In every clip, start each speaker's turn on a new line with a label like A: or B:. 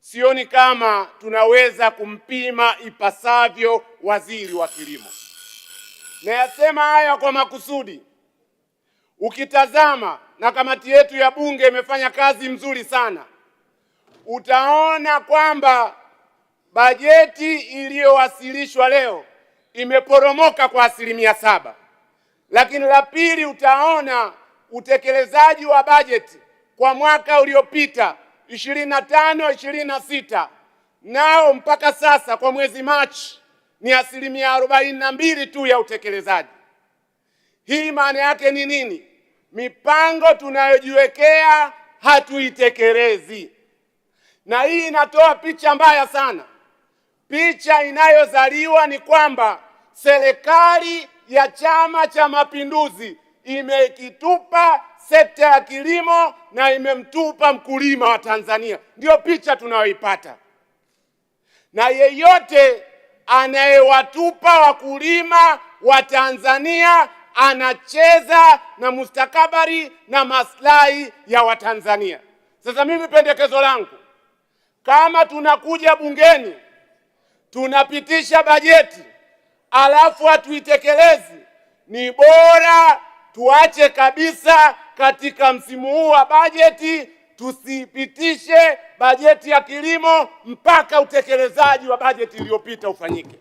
A: sioni kama tunaweza kumpima ipasavyo waziri wa kilimo. Nayasema haya kwa makusudi. Ukitazama, na kamati yetu ya Bunge imefanya kazi mzuri sana, utaona kwamba bajeti iliyowasilishwa leo imeporomoka kwa 7%. Lakini la pili, utaona utekelezaji wa bajeti kwa mwaka uliopita 25-26 nao mpaka sasa kwa mwezi Machi ni 42% tu ya utekelezaji. Hii maana yake ni nini? Mipango tunayojiwekea hatuitekelezi, na hii inatoa picha mbaya sana. Picha inayozaliwa ni kwamba serikali ya Chama cha Mapinduzi imekitupa sekta ya kilimo na imemtupa mkulima wa Tanzania. Ndio picha tunayoipata, na yeyote anayewatupa wakulima wa Tanzania anacheza na mustakabali na maslahi ya Watanzania. Sasa mimi pendekezo langu, kama tunakuja bungeni tunapitisha bajeti alafu hatuitekelezi, ni bora tuache kabisa katika msimu huu wa bajeti, tusipitishe bajeti ya kilimo mpaka utekelezaji wa bajeti iliyopita ufanyike.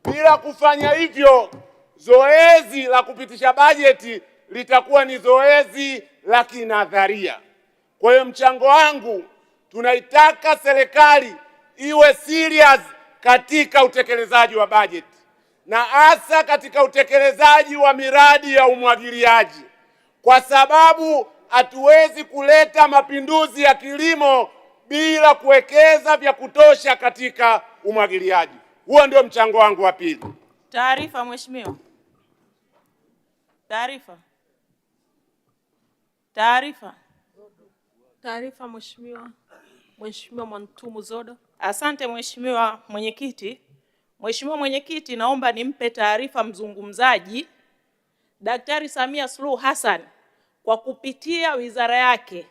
A: Bila kufanya hivyo, zoezi la kupitisha bajeti litakuwa ni zoezi la kinadharia. Kwa hiyo mchango wangu, tunaitaka serikali iwe serious katika utekelezaji wa bajeti, na hasa katika utekelezaji wa miradi ya umwagiliaji, kwa sababu hatuwezi kuleta mapinduzi ya kilimo bila kuwekeza vya kutosha katika umwagiliaji. Huo ndio mchango wangu wa pili.
B: Taarifa mheshimiwa.
C: Taarifa mheshimiwa. Mheshimiwa Mwantumu Zodo.
B: Asante mheshimiwa mwenyekiti. Mheshimiwa mwenyekiti, naomba nimpe taarifa mzungumzaji Daktari Samia Suluhu Hassan kwa kupitia wizara yake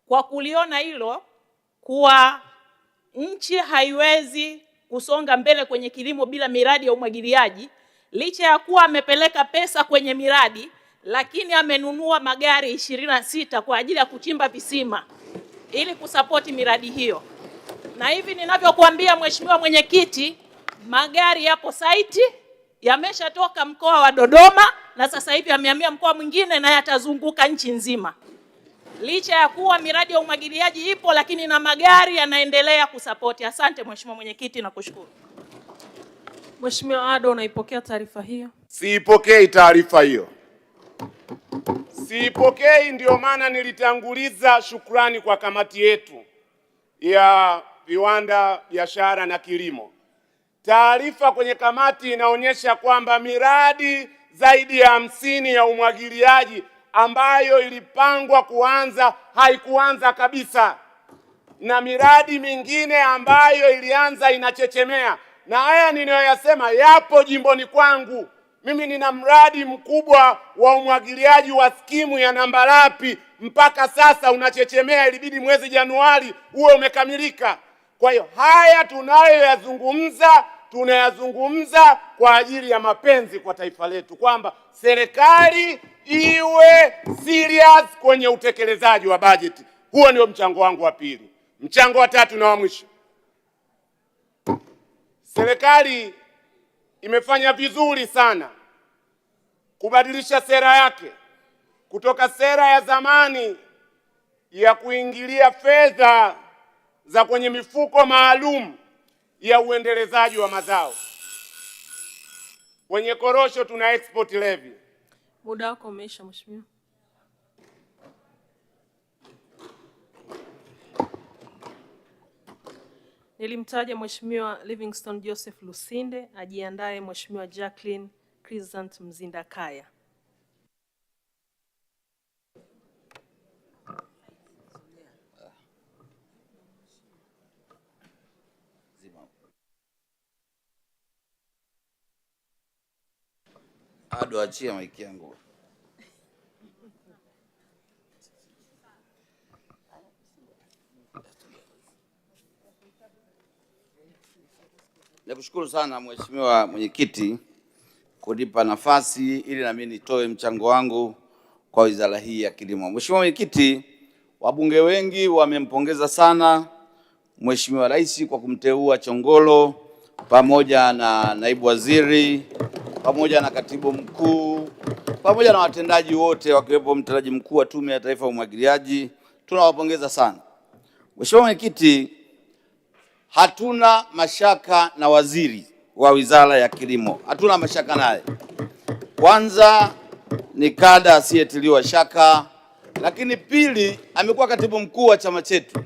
B: kwa kuliona hilo kuwa nchi haiwezi kusonga mbele kwenye kilimo bila miradi ya umwagiliaji, licha ya kuwa amepeleka pesa kwenye miradi, lakini amenunua magari 26 kwa ajili ya kuchimba visima ili kusapoti miradi hiyo. Na hivi ninavyokuambia mheshimiwa mwenyekiti, magari yapo site, yameshatoka mkoa wa Dodoma na sasa hivi yamehamia mkoa mwingine na yatazunguka nchi nzima. Licha ya kuwa miradi ya umwagiliaji ipo, lakini na magari yanaendelea kusapoti. Asante mheshimiwa mwenyekiti na kushukuru.
C: Mheshimiwa Ado, unaipokea taarifa hiyo?
A: Siipokei taarifa hiyo. Siipokei, ndio maana nilitanguliza shukrani kwa kamati yetu ya viwanda, biashara na kilimo. Taarifa kwenye kamati inaonyesha kwamba miradi zaidi ya 50 ya umwagiliaji ambayo ilipangwa kuanza haikuanza kabisa, na miradi mingine ambayo ilianza inachechemea. Na haya ninayoyasema yapo jimboni kwangu. Mimi nina mradi mkubwa wa umwagiliaji wa skimu ya Nambalapi, mpaka sasa unachechemea, ilibidi mwezi Januari uwe umekamilika. Kwa hiyo haya tunayazungumza kwa ajili ya mapenzi kwa taifa letu, kwamba serikali iwe serious kwenye utekelezaji wa bajeti. Huo ndio mchango wangu wa pili. Mchango wa tatu na wa mwisho, serikali imefanya vizuri sana kubadilisha sera yake kutoka sera ya zamani ya kuingilia fedha za kwenye mifuko maalum ya uendelezaji wa mazao. Kwenye korosho tuna export levy.
C: Muda wako umeisha mheshimiwa. Nilimtaja mheshimiwa Livingstone Joseph Lusinde, ajiandae mheshimiwa Jacqueline Crescent Mzindakaya.
D: Ado, achia maiki yangu. Nakushukuru sana Mheshimiwa Mwenyekiti kunipa nafasi ili na mimi nitoe mchango wangu kwa wizara hii ya kilimo. Mheshimiwa Mwenyekiti, wabunge wengi wamempongeza sana Mheshimiwa Rais kwa kumteua Chongolo pamoja na naibu waziri pamoja na katibu mkuu pamoja na watendaji wote wakiwepo mtendaji mkuu wa Tume ya Taifa ya Umwagiliaji. Tunawapongeza sana. Mheshimiwa Mwenyekiti, hatuna mashaka na waziri wa Wizara ya Kilimo, hatuna mashaka naye. Kwanza ni kada asiyetiliwa shaka, lakini pili amekuwa katibu mkuu wa chama chetu.